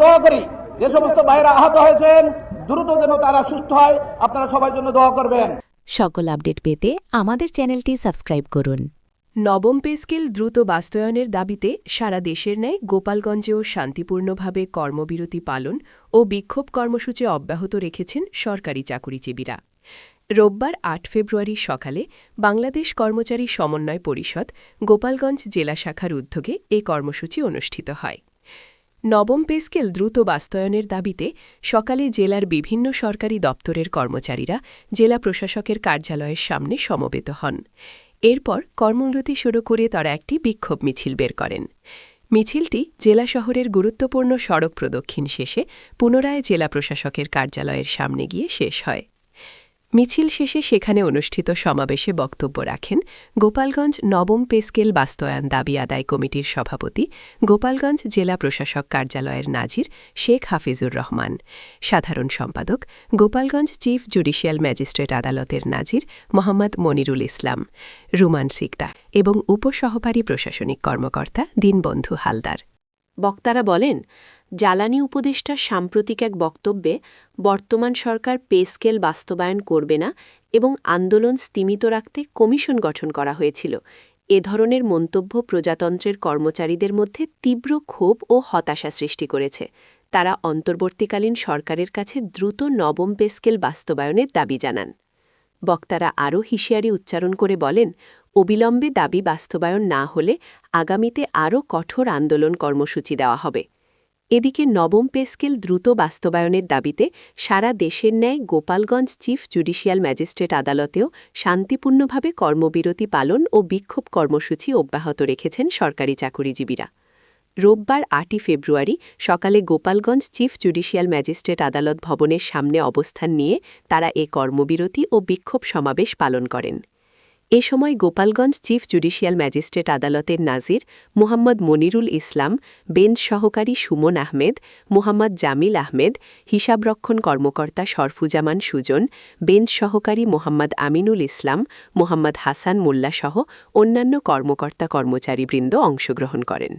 দোয়া করি যে সমস্ত ভাইরা আহত হয়েছেন দ্রুত যেন তারা সুস্থ হয়। আপনারা সবার জন্য দোয়া করবেন। সকল আপডেট পেতে আমাদের চ্যানেলটি সাবস্ক্রাইব করুন। নবম পে স্কেল দ্রুত বাস্তবায়নের দাবিতে সারা দেশের ন্যায় গোপালগঞ্জেও শান্তিপূর্ণভাবে কর্মবিরতি পালন ও বিক্ষোভ কর্মসূচি অব্যাহত রেখেছেন সরকারি চাকুরিজীবীরা। রোববার ৮ ফেব্রুয়ারি সকালে বাংলাদেশ কর্মচারী সমন্বয় পরিষদ গোপালগঞ্জ জেলা শাখার উদ্যোগে এ কর্মসূচি অনুষ্ঠিত হয়। নবম পে স্কেল দ্রুত বাস্তবায়নের দাবিতে সকালে জেলার বিভিন্ন সরকারি দপ্তরের কর্মচারীরা জেলা প্রশাসকের কার্যালয়ের সামনে সমবেত হন। এরপর কর্মবিরতি শুরু করে তারা একটি বিক্ষোভ মিছিল বের করেন। মিছিলটি জেলা শহরের গুরুত্বপূর্ণ সড়ক প্রদক্ষিণ শেষে পুনরায় জেলা প্রশাসকের কার্যালয়ের সামনে গিয়ে শেষ হয়। মিছিল শেষে সেখানে অনুষ্ঠিত সমাবেশে বক্তব্য রাখেন গোপালগঞ্জ নবম পে স্কেল বাস্তবায়ন দাবি আদায় কমিটির সভাপতি, গোপালগঞ্জ জেলা প্রশাসক কার্যালয়ের নাজির শেখ হাফিজুর রহমান, সাধারণ সম্পাদক গোপালগঞ্জ চিফ জুডিশিয়াল ম্যাজিস্ট্রেট আদালতের নাজির মোহাম্মদ মনিরুল ইসলাম, রুমান সিকটা এবং উপসহকারী প্রশাসনিক কর্মকর্তা দীনবন্ধু হালদার। বক্তারা বলেন, জ্বালানি উপদেষ্টার সাম্প্রতিক এক বক্তব্যে বর্তমান সরকার পে স্কেল বাস্তবায়ন করবে না এবং আন্দোলন স্তিমিত রাখতে কমিশন গঠন করা হয়েছিল। এ ধরনের মন্তব্য প্রজাতন্ত্রের কর্মচারীদের মধ্যে তীব্র ক্ষোভ ও হতাশা সৃষ্টি করেছে। তারা অন্তর্বর্তীকালীন সরকারের কাছে দ্রুত নবম পে স্কেল বাস্তবায়নের দাবি জানান। বক্তারা আরও হুঁশিয়ারি উচ্চারণ করে বলেন, অবিলম্বে দাবি বাস্তবায়ন না হলে আগামীতে আরও কঠোর আন্দোলন কর্মসূচি দেওয়া হবে। এদিকে নবম পে স্কেল দ্রুত বাস্তবায়নের দাবিতে সারা দেশের ন্যায় গোপালগঞ্জ চিফ জুডিশিয়াল ম্যাজিস্ট্রেট আদালতেও শান্তিপূর্ণভাবে কর্মবিরতি পালন ও বিক্ষোভ কর্মসূচি অব্যাহত রেখেছেন সরকারি চাকুরিজীবীরা। রোববার ৮ ফেব্রুয়ারি সকালে গোপালগঞ্জ চিফ জুডিশিয়াল ম্যাজিস্ট্রেট আদালত ভবনের সামনে অবস্থান নিয়ে তারা এ কর্মবিরতি ও বিক্ষোভ সমাবেশ পালন করেন। এ সময় গোপালগঞ্জ চিফ জুডিশিয়াল ম্যাজিস্ট্রেট আদালতের নাজির মোহাম্মদ মনিরুল ইসলাম, বেঞ্চ সহকারী সুমন আহমেদ, মোহাম্মদ জামিল আহমেদ, হিসাবরক্ষণ কর্মকর্তা শরফুজামান সুজন, বেঞ্চ সহকারী মোহাম্মদ আমিনুল ইসলাম, মোহাম্মদ হাসান মোল্লা সহ অন্যান্য কর্মকর্তা কর্মচারীবৃন্দ অংশগ্রহণ করেন।